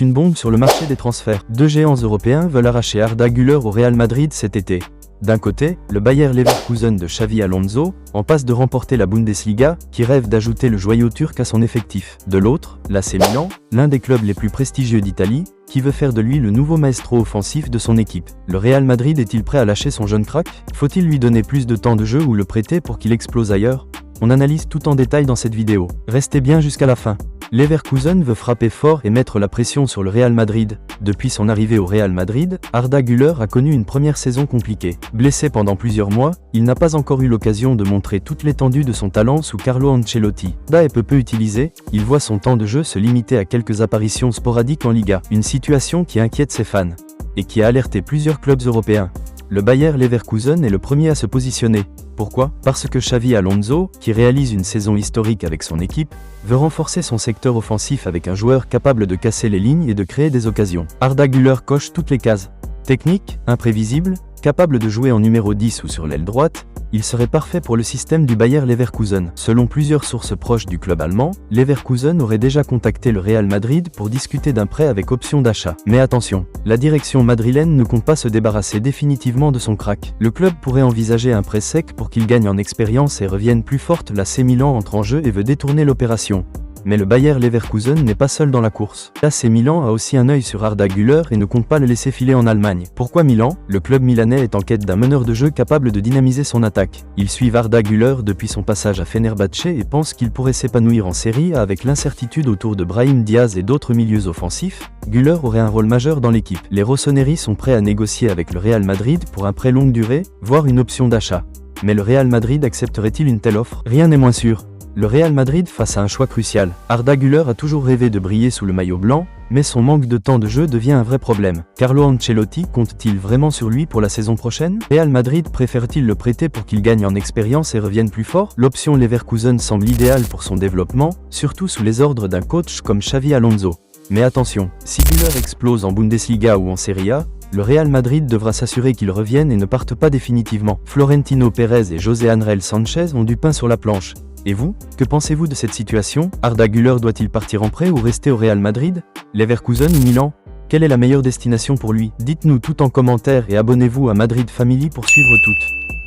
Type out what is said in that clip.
Une bombe sur le marché des transferts. Deux géants européens veulent arracher Arda Güler au Real Madrid cet été. D'un côté, le Bayer Leverkusen de Xavi Alonso, en passe de remporter la Bundesliga, qui rêve d'ajouter le joyau turc à son effectif. De l'autre, l'AC Milan, l'un des clubs les plus prestigieux d'Italie, qui veut faire de lui le nouveau maestro offensif de son équipe. Le Real Madrid est-il prêt à lâcher son jeune crack? Faut-il lui donner plus de temps de jeu ou le prêter pour qu'il explose ailleurs? On analyse tout en détail dans cette vidéo. Restez bien jusqu'à la fin. Leverkusen veut frapper fort et mettre la pression sur le Real Madrid. Depuis son arrivée au Real Madrid, Arda Güler a connu une première saison compliquée. Blessé pendant plusieurs mois, il n'a pas encore eu l'occasion de montrer toute l'étendue de son talent sous Carlo Ancelotti. Arda est peu utilisé, il voit son temps de jeu se limiter à quelques apparitions sporadiques en Liga. Une situation qui inquiète ses fans, et qui a alerté plusieurs clubs européens. Le Bayer Leverkusen est le premier à se positionner. Pourquoi? Parce que Xavi Alonso, qui réalise une saison historique avec son équipe, veut renforcer son secteur offensif avec un joueur capable de casser les lignes et de créer des occasions. Arda Güler coche toutes les cases. Technique, imprévisible, capable de jouer en numéro 10 ou sur l'aile droite, il serait parfait pour le système du Bayer Leverkusen. Selon plusieurs sources proches du club allemand, Leverkusen aurait déjà contacté le Real Madrid pour discuter d'un prêt avec option d'achat. Mais attention, la direction madrilène ne compte pas se débarrasser définitivement de son crack. Le club pourrait envisager un prêt sec pour qu'il gagne en expérience et revienne plus forte. L'AC Milan entre en jeu et veut détourner l'opération. Mais le Bayer Leverkusen n'est pas seul dans la course. L'AC Milan a aussi un œil sur Arda Güler et ne compte pas le laisser filer en Allemagne. Pourquoi Milan? Le club milanais est en quête d'un meneur de jeu capable de dynamiser son attaque. Ils suivent Arda Güler depuis son passage à Fenerbahçe et pensent qu'il pourrait s'épanouir en Serie A avec l'incertitude autour de Brahim Diaz et d'autres milieux offensifs. Güler aurait un rôle majeur dans l'équipe. Les rossoneri sont prêts à négocier avec le Real Madrid pour un prêt longue durée, voire une option d'achat. Mais le Real Madrid accepterait-il une telle offre? Rien n'est moins sûr. Le Real Madrid face à un choix crucial. Arda Güler a toujours rêvé de briller sous le maillot blanc, mais son manque de temps de jeu devient un vrai problème. Carlo Ancelotti compte-t-il vraiment sur lui pour la saison prochaine? Real Madrid préfère-t-il le prêter pour qu'il gagne en expérience et revienne plus fort? L'option Leverkusen semble idéale pour son développement, surtout sous les ordres d'un coach comme Xavi Alonso. Mais attention, si Güler explose en Bundesliga ou en Serie A, le Real Madrid devra s'assurer qu'il revienne et ne parte pas définitivement. Florentino Pérez et José Ángel Sánchez ont du pain sur la planche. Et vous, que pensez-vous de cette situation? Arda Güler doit-il partir en prêt ou rester au Real Madrid? Leverkusen ou Milan? Quelle est la meilleure destination pour lui? Dites-nous tout en commentaire et abonnez-vous à Madrid Family pour suivre toutes.